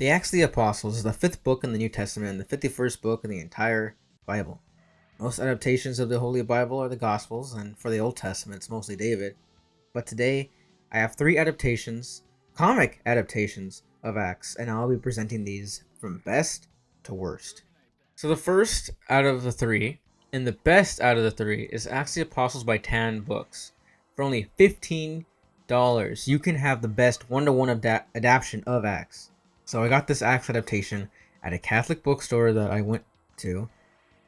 The Acts of the Apostles is the fifth book in the New Testament and the 51st book in the entire Bible. Most adaptations of the Holy Bible are the Gospels, and for the Old Testament, it's mostly David. But today, I have three adaptations, comic adaptations of Acts, and I'll be presenting these from best to worst. So the first out of the three, and the best out of the three, is Acts of the Apostles by Tan Books. For only $15, you can have the best one-to-one adaptation of Acts. So I got this Acts adaptation at a Catholic bookstore that I went to,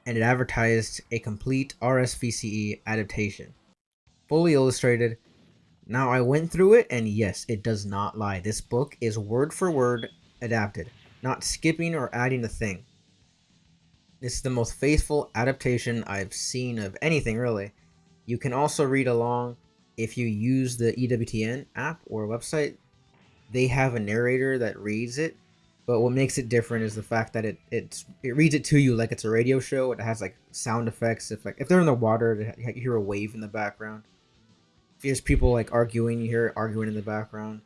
and it advertised a complete RSVCE adaptation, fully illustrated. Now I went through it, and yes, it does not lie. This book is word for word adapted, not skipping or adding a thing. This is the most faithful adaptation I've seen of anything, really. You can also read along if you use the EWTN app or website. They have a narrator that reads it, but what makes it different is the fact that it reads it to you like it's a radio show. It has like sound effects. If they're in the water, you hear a wave in the background. If there's people like arguing, you hear arguing in the background.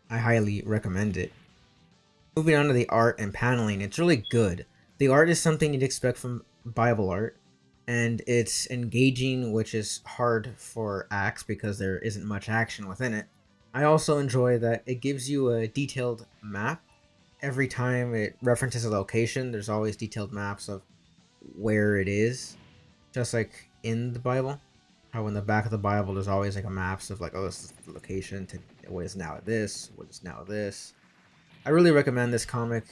I highly recommend it. Moving on to the art and paneling, it's really good. The art is something you'd expect from Bible art, and it's engaging, which is hard for Acts because there isn't much action within it. I also enjoy that it gives you a detailed map. Every time it references a location, there's always detailed maps of where it is, just like in the Bible. How in the back of the Bible there's always like a maps of like, oh, this is the location to what is now this, what is now this. I really recommend this comic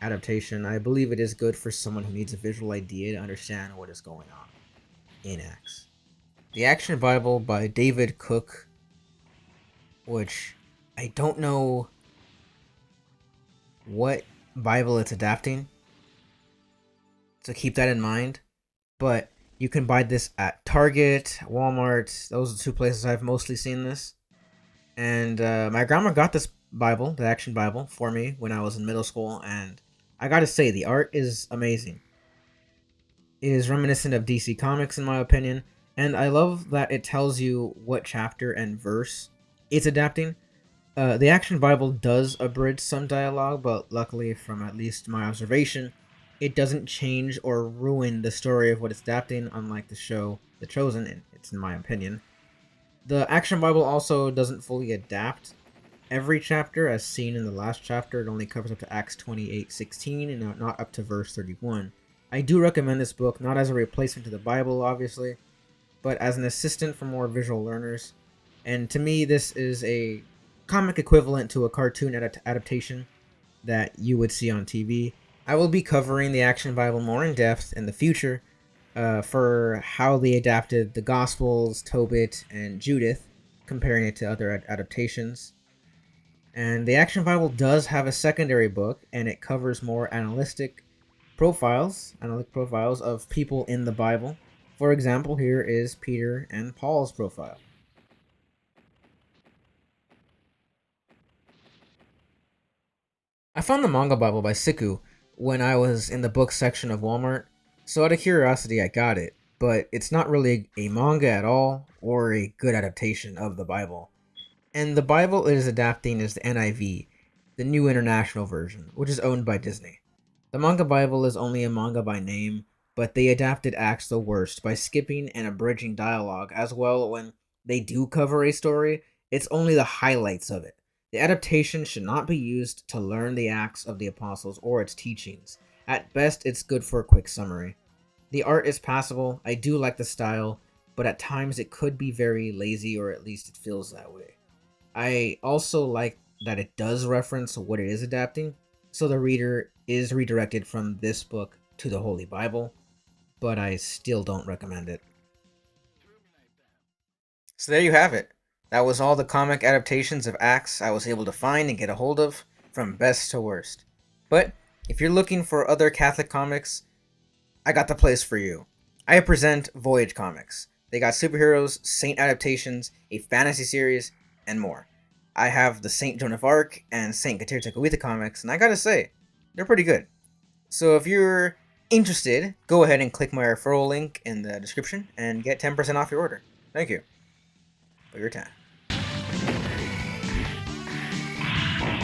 adaptation. I believe it is good for someone who needs a visual idea to understand what is going on in Acts. The Action Bible by David Cook, which I don't know what Bible it's adapting, so keep that in mind. But you can buy this at Target, Walmart. Those are the two places I've mostly seen this. And my grandma got this Bible, the Action Bible, for me when I was in middle school, and I gotta say, the art is amazing. It is reminiscent of DC Comics, in my opinion, and I love that it tells you what chapter and verse it's adapting. The Action Bible does abridge some dialogue, but luckily, from at least my observation, it doesn't change or ruin the story of what it's adapting, unlike the show The Chosen, and it's in my opinion. The Action Bible also doesn't fully adapt every chapter, as seen in the last chapter. It only covers up to Acts 28:16 and not up to verse 31. I do recommend this book, not as a replacement to the Bible, obviously, but as an assistant for more visual learners. And to me, this is a comic equivalent to a cartoon adaptation that you would see on TV. I will be covering the Action Bible more in depth in the future for how they adapted the Gospels, Tobit, and Judith, comparing it to other adaptations. And the Action Bible does have a secondary book, and it covers more analytic profiles of people in the Bible. For example, here is Peter and Paul's profile. I found the Manga Bible by Siku when I was in the book section of Walmart, so out of curiosity I got it, but it's not really a manga at all, or a good adaptation of the Bible. And the Bible it is adapting is the NIV, the New International Version, which is owned by Disney. The Manga Bible is only a manga by name, but they adapted Acts the worst by skipping and abridging dialogue as well. When they do cover a story, it's only the highlights of it. The adaptation should not be used to learn the Acts of the Apostles or its teachings. At best, it's good for a quick summary. The art is passable. I do like the style, but at times it could be very lazy, or at least it feels that way. I also like that it does reference what it is adapting, so the reader is redirected from this book to the Holy Bible, but I still don't recommend it. So there you have it. That was all the comic adaptations of Acts I was able to find and get a hold of, from best to worst. But if you're looking for other Catholic comics, I got the place for you. I present Voyage Comics. They got superheroes, saint adaptations, a fantasy series, and more. I have the Saint Joan of Arc and Saint Katir Tekakwitha comics, and I gotta say, they're pretty good. So if you're interested, go ahead and click my referral link in the description and get 10% off your order. Thank you for your time.